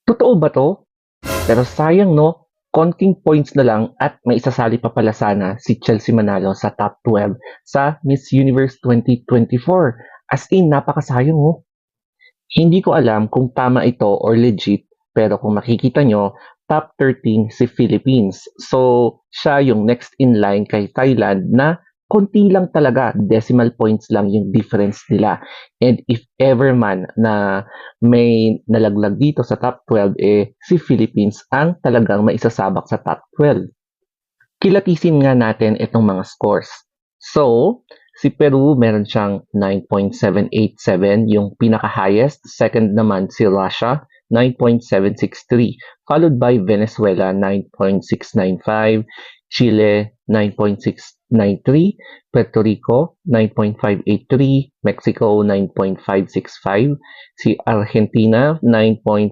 Totoo ba 'to? Pero sayang 'no, konting points na lang at may isasali pa pala sana si Chelsea Manalo sa top 12 sa Miss Universe 2024. As in napakasayang oh. Hindi ko alam kung tama ito or legit, pero kung makikita nyo, top 13 si Philippines. So, siya yung next in line kay Thailand na konti lang talaga, decimal points lang yung difference nila. And if ever man na may nalaglag dito sa top 12, si Philippines ang talagang maisasabak sa top 12. Kilatisin nga natin itong mga scores. So, si Peru meron siyang 9.787, yung pinaka-highest. Second naman si Russia, 9.763, followed by Venezuela, 9.695, Chile, 9.693, Puerto Rico, 9.583, Mexico, 9.565, si Argentina, 9.5